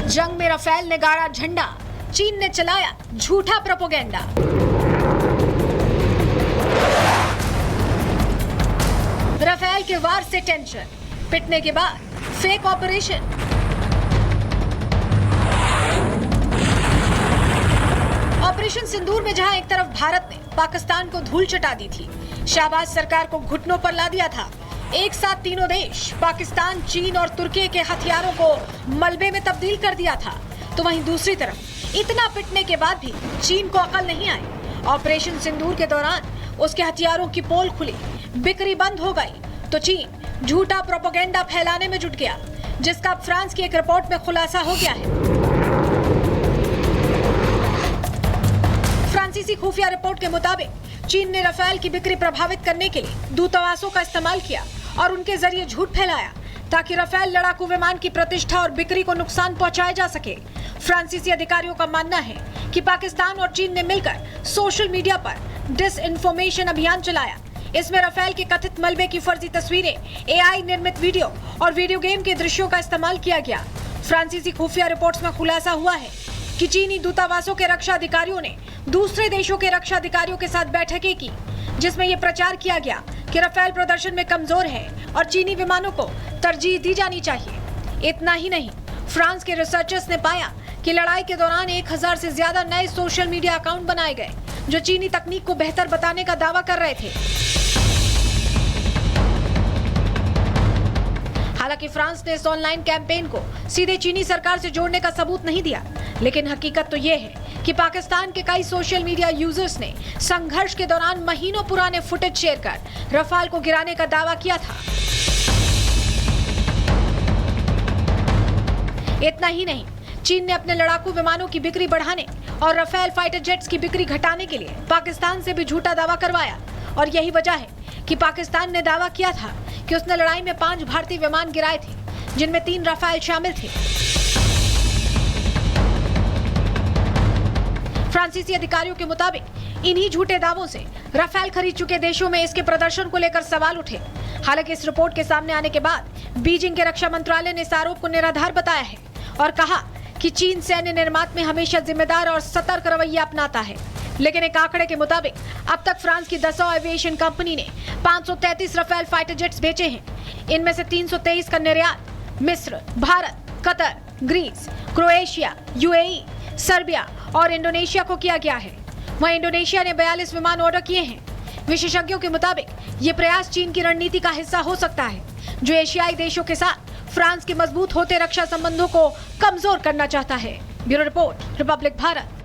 जंग में राफेल ने गाड़ा झंडा, चीन ने चलाया झूठा प्रोपेगेंडा। राफेल के वार से टेंशन, पिटने के बाद फेक ऑपरेशन। ऑपरेशन सिंदूर में जहां एक तरफ भारत ने पाकिस्तान को धूल चटा दी थी, शाहबाज सरकार को घुटनों पर ला दिया था, एक साथ तीनों देश पाकिस्तान, चीन और तुर्की के हथियारों को मलबे में तब्दील कर दिया था, तो वहीं दूसरी तरफ इतना पिटने के बाद भी चीन को अकल नहीं आई। ऑपरेशन सिंदूर के दौरान उसके हथियारों की पोल खुली, बिक्री बंद हो गई, तो चीन झूठा प्रोपेगेंडा फैलाने में जुट गया, जिसका अब फ्रांस की एक रिपोर्ट में खुलासा हो गया है। फ्रांसीसी खुफिया रिपोर्ट के मुताबिक चीन ने राफेल की बिक्री प्रभावित करने के लिए दूतावासों का इस्तेमाल किया और उनके जरिए झूठ फैलाया ताकि राफेल लड़ाकू विमान की प्रतिष्ठा और बिक्री को नुकसान पहुंचाया जा सके। फ्रांसीसी अधिकारियों का मानना है कि पाकिस्तान और चीन ने मिलकर सोशल मीडिया पर डिसइंफॉर्मेशन अभियान चलाया। इसमें राफेल के कथित मलबे की फर्जी तस्वीरें, एआई निर्मित वीडियो और वीडियो गेम के दृश्यों का इस्तेमाल किया गया। फ्रांसीसी खुफिया रिपोर्ट्स में खुलासा हुआ है कि चीनी दूतावासों के रक्षा अधिकारियों ने दूसरे देशों के रक्षा अधिकारियों के साथ बैठकें की, जिसमें यह प्रचार किया गया कि राफेल प्रदर्शन में कमजोर है और चीनी विमानों को तरजीह दी जानी चाहिए। इतना ही नहीं, फ्रांस के रिसर्चर्स ने पाया कि लड़ाई के दौरान 1000 से ज्यादा नए सोशल मीडिया अकाउंट बनाए गए जो चीनी तकनीक को बेहतर बताने का दावा कर रहे थे। हालांकि फ्रांस ने इस ऑनलाइन कैंपेन को सीधे चीनी सरकार से जोड़ने का सबूत नहीं दिया, लेकिन हकीकत तो ये है कि पाकिस्तान के कई सोशल मीडिया यूजर्स ने संघर्ष के दौरान महीनों पुराने फुटेज शेयर कर राफेल को गिराने का दावा किया था। इतना ही नहीं, चीन ने अपने लड़ाकू विमानों की बिक्री बढ़ाने और राफेल फाइटर जेट्स की बिक्री घटाने के लिए पाकिस्तान से भी झूठा दावा करवाया, और यही वजह है कि पाकिस्तान ने दावा किया था कि उसने लड़ाई में 5 भारतीय विमान गिराए थे, जिनमें 3 राफेल शामिल थे। फ्रांसीसी अधिकारियों के मुताबिक इन्हीं झूठे दावों से राफेल खरीद चुके देशों में इसके प्रदर्शन को लेकर सवाल उठे। हालांकि इस रिपोर्ट के सामने आने के बाद बीजिंग के रक्षा मंत्रालय ने इस आरोप को निराधार बताया है और कहा कि चीन सैन्य निर्माण में हमेशा जिम्मेदार और सतर्क रवैया अपनाता है। लेकिन एक आंकड़े के मुताबिक अब तक फ्रांस की दसॉ एविएशन कंपनी ने 533 राफेल फाइटर जेट्स बेचे हैं। इनमें से 323 का निर्यात मिस्र, Bharat, Qatar, Greece, Croatia, UAE, Serbia और इंडोनेशिया को किया गया है। वहीं इंडोनेशिया ने 42 विमान ऑर्डर किए हैं। विशेषज्ञों के मुताबिक ये प्रयास चीन की रणनीति का हिस्सा हो सकता है, जो एशियाई देशों के साथ फ्रांस के मजबूत होते रक्षा संबंधों को कमजोर करना चाहता है। Bureau report, Republic Bharat.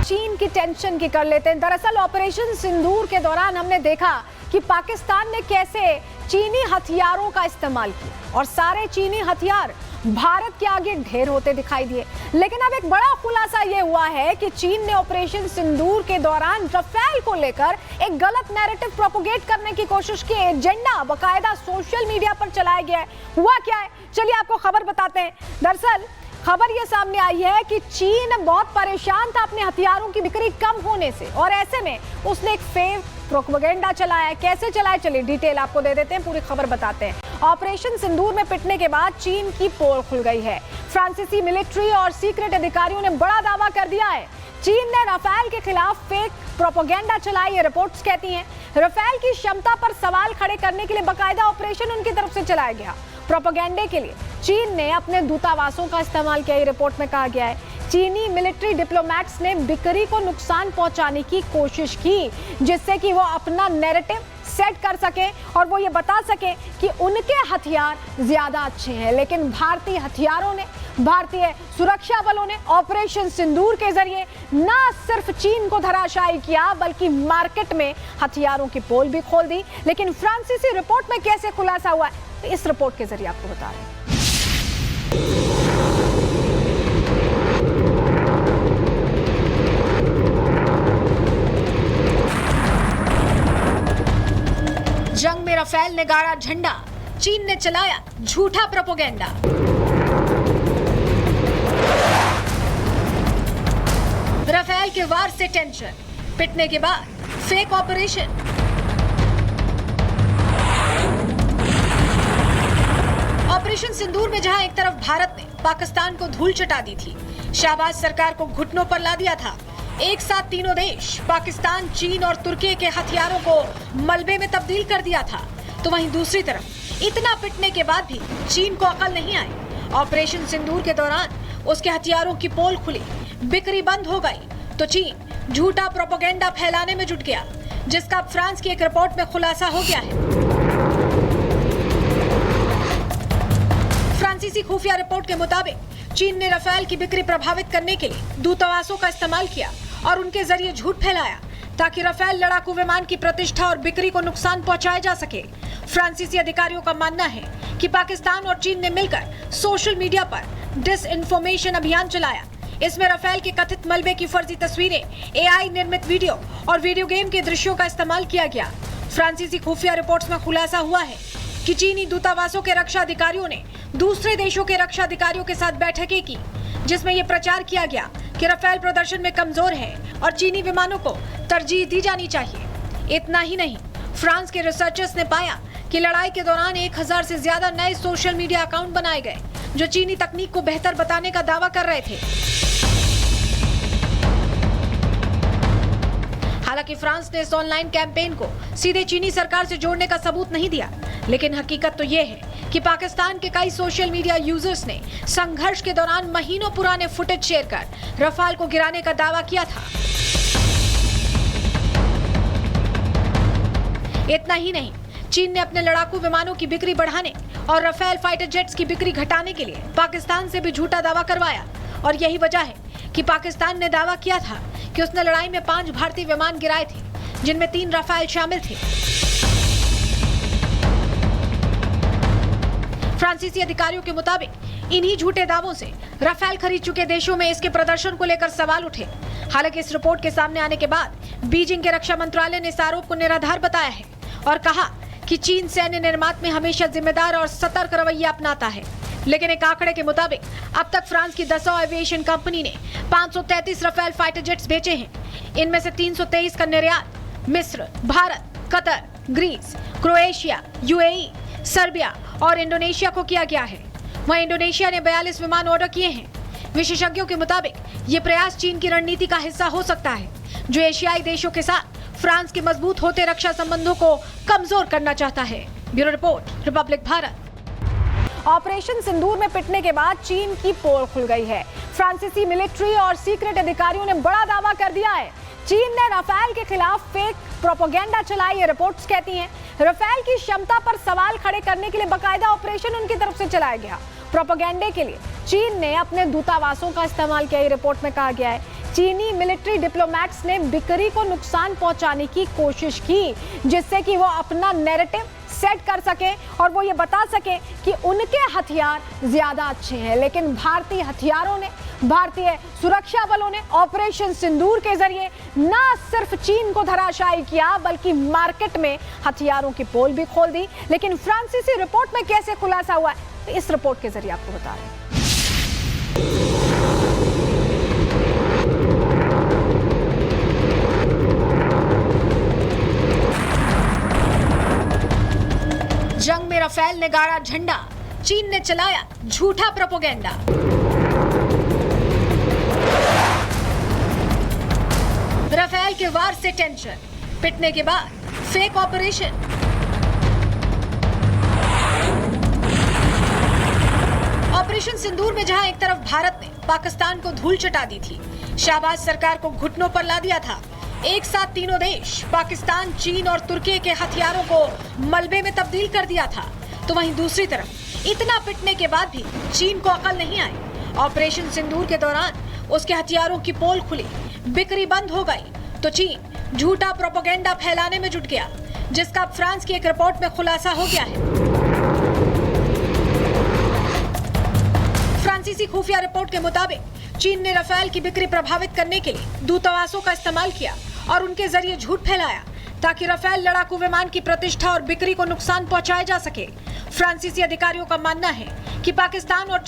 चीन की टेंशन की कर लेते हैं। दरअसल ऑपरेशन सिंदूर के दौरान हमने देखा कि पाकिस्तान ने कैसे चीनी हथियारों का इस्तेमाल किया और सारे चीनी हथियार भारत के आगे ढेर होते दिखाई दिए। लेकिन अब एक बड़ा खुलासा यह हुआ है कि चीन ने ऑपरेशन सिंदूर के दौरान राफेल को लेकर एक गलत नैरेटिव प्रोपोगेट करने की कोशिश की। एजेंडा बकायदा सोशल मीडिया पर चलाया गया है। हुआ क्या है, चलिए आपको खबर बताते हैं। दरअसल खबर यह सामने आई है कि चीन बहुत परेशान था अपने हथियारों की बिक्री कम होने से, और ऐसे में उसने एक फेक प्रोपेगेंडा चलाया। कैसे चलाया, चलिए डिटेल आपको दे देते हैं, पूरी खबर बताते हैं। ऑपरेशन सिंदूर में पिटने के बाद चीन की पोल खुल गई है। फ्रांसीसी मिलिट्री और सीक्रेट अधिकारियों ने बड़ा दावा कर दिया है। चीन ने राफेल के खिलाफ फेक प्रोपेगेंडा चलाई, ये रिपोर्ट्स कहती हैं। राफेल की क्षमता पर सवाल खड़े करने के लिए बकायदा ऑपरेशन उनकी तरफ से चलाया गया। प्रोपेगेंडे के लिए चीन ने अपने दूतावासों का इस्तेमाल किया, ये रिपोर्ट में कहा गया है। चीनी मिलिट्री डिप्लोमैट्स ने बिक्री को नुकसान पहुंचाने की कोशिश की, जिससे कि वो अपना नैरेटिव सेट कर सके और वो ये बता सके कि उनके हथियार ज्यादा अच्छे हैं। लेकिन भारतीय हथियारों ने, भारतीय सुरक्षा बलों ने ऑपरेशन सिंदूर के जरिए न सिर्फ चीन को धराशायी किया, बल्कि मार्केट में हथियारों की पोल भी खोल दी। लेकिन फ्रांसीसी रिपोर्ट में कैसे खुलासा हुआ है, तो इस रिपोर्ट के जरिए आपको बता रहे हैं। जंग में राफेल ने गाड़ा झंडा, चीन ने चलाया झूठा प्रोपेगेंडा। राफेल के वार से टेंशन, पिटने के बाद फेक ऑपरेशन। ऑपरेशन सिंदूर में जहां एक तरफ भारत ने पाकिस्तान को धूल चटा दी थी, शहबाज सरकार को घुटनों पर ला दिया था, एक साथ तीनों देश पाकिस्तान, चीन और तुर्की के हथियारों को मलबे में तब्दील कर दिया था, तो वहीं दूसरी तरफ इतना पिटने के बाद भी चीन को अकल नहीं आई। ऑपरेशन सिंदूर के दौरान उसके हथियारों की पोल खुली, बिक्री बंद हो गई, तो चीन झूठा प्रोपेगेंडा फैलाने में जुट गया, जिसका अब फ्रांस की एक रिपोर्ट में खुलासा हो गया है। फ्रांसीसी खुफिया रिपोर्ट के मुताबिक चीन ने राफेल की बिक्री प्रभावित करने के लिए दूतावासों का इस्तेमाल किया और उनके जरिए झूठ फैलाया ताकि राफेल लड़ाकू विमान की प्रतिष्ठा और बिक्री को नुकसान पहुंचाया जा सके। फ्रांसीसी अधिकारियों का मानना है कि पाकिस्तान और चीन ने मिलकर सोशल मीडिया पर डिसइंफॉर्मेशन अभियान चलाया। इसमें राफेल के कथित मलबे की फर्जी तस्वीरें, एआई निर्मित वीडियो और वीडियो गेम के दृश्यों का इस्तेमाल किया गया। फ्रांसीसी खुफिया रिपोर्ट्स में खुलासा हुआ है कि चीनी दूतावासों के रक्षा अधिकारियों ने दूसरे देशों के रक्षा अधिकारियों के साथ बैठकें की, जिसमें यह प्रचार किया गया कि राफेल प्रदर्शन में कमजोर है और चीनी विमानों को तरजीह दी जानी चाहिए। इतना ही नहीं, फ्रांस के रिसर्चर्स ने पाया कि लड़ाई के दौरान 1000 से ज्यादा नए सोशल मीडिया अकाउंट बनाए गए जो चीनी तकनीक को बेहतर बताने का दावा कर रहे थे। हालांकि फ्रांस ने इस ऑनलाइन कैंपेन को सीधे चीनी सरकार से जोड़ने का सबूत नहीं दिया, लेकिन हकीकत तो ये है कि पाकिस्तान के कई सोशल मीडिया यूजर्स ने संघर्ष के दौरान महीनों पुराने फुटेज शेयर कर राफेल को गिराने का दावा किया था। इतना ही नहीं, चीन ने अपने लड़ाकू विमानों की बिक्री बढ़ाने और राफेल फाइटर जेट्स की बिक्री घटाने के लिए पाकिस्तान से भी झूठा दावा करवाया, और यही वजह है कि पाकिस्तान ने दावा किया था कि उसने लड़ाई में 5 भारतीय विमान गिराए थे, जिनमें 3 राफेल शामिल थे। फ्रांसीसी अधिकारियों के मुताबिक इन्हीं झूठे दावों से राफेल खरीद चुके देशों में इसके प्रदर्शन को लेकर सवाल उठे। हालांकि इस रिपोर्ट के सामने आने के बाद बीजिंग के रक्षा मंत्रालय ने इस आरोप को निराधार बताया है और कहा कि चीन सैन्य निर्मात में हमेशा जिम्मेदार और सतर्क रवैया अपनाता है। लेकिन एक आंकड़े के मुताबिक अब तक फ्रांस की दसॉ एविएशन कंपनी ने 533 राफेल फाइटर जेट्स बेचे हैं। इनमें से 323 का निर्यात मिस्र, Bharat, Qatar, Greece, Croatia, UAE, Serbia और इंडोनेशिया को किया गया है। वहीं इंडोनेशिया ने 42 विमान ऑर्डर किए हैं। विशेषज्ञों के मुताबिक ये प्रयास चीन की रणनीति का हिस्सा हो सकता है, जो एशियाई देशों के साथ फ्रांस के मजबूत होते रक्षा संबंधों को कमजोर करना चाहता है। Bureau report, Republic Bharat. Operation Sindoor में पिटने के बाद चीन की पोल खुल गई है। फ्रांसीसी मिलिट्री और सीक्रेट अधिकारियों ने बड़ा दावा कर दिया है। चीन ने राफेल के खिलाफ फेक प्रोपेगेंडा चलाई, ये रिपोर्ट्स कहती हैं। राफेल की क्षमता पर सवाल खड़े करने के लिए बकायदा ऑपरेशन उनकी तरफ से चलाया गया। प्रोपेगेंडे के लिए चीन ने अपने दूतावासों का इस्तेमाल किया, ये रिपोर्ट में कहा गया है। चीनी मिलिट्री डिप्लोमेट्स ने बिक्री को नुकसान पहुंचाने की कोशिश की, जिससे कि वो अपना नैरेटिव सेट कर सके और वो ये बता सके कि उनके हथियार ज्यादा अच्छे हैं। लेकिन भारतीय हथियारों ने, भारतीय सुरक्षा बलों ने ऑपरेशन सिंदूर के जरिए न सिर्फ चीन को धराशायी किया, बल्कि मार्केट में हथियारों की पोल भी खोल दी। लेकिन फ्रांसीसी रिपोर्ट में कैसे खुलासा हुआ है, इस रिपोर्ट के जरिए आपको बता रहे हैं। जंग में राफेल ने गाड़ा झंडा, चीन ने चलाया झूठा प्रोपेगेंडा। राफेल के वार से टेंशन, पिटने के बाद फेक ऑपरेशन। ऑपरेशन सिंदूर में जहां एक तरफ भारत ने पाकिस्तान को धूल चटा दी थी, शहबाज सरकार को घुटनों पर ला दिया था, एक साथ तीनों देश पाकिस्तान, चीन और तुर्की के हथियारों को मलबे में तब्दील कर दिया था, तो वहीं दूसरी तरफ इतना पिटने के बाद भी चीन को अकल नहीं आई। ऑपरेशन सिंदूर के दौरान उसके हथियारों की पोल खुली, बिक्री बंद हो गई, तो चीन झूठा प्रोपेगेंडा फैलाने में जुट गया, जिसका अब फ्रांस की एक रिपोर्ट में खुलासा हो गया है। फ्रांसीसी खुफिया रिपोर्ट के मुताबिक चीन ने राफेल की बिक्री प्रभावित करने के लिए दूतावासों का इस्तेमाल किया और उनके जरिए झूठ फैलाया ताकि राफेल लड़ाकू विमान की प्रतिष्ठा और बिक्री को नुकसान पहुंचाया जा सके। फ्रांसीसी अधिकारियों का मानना है कि पाकिस्तान और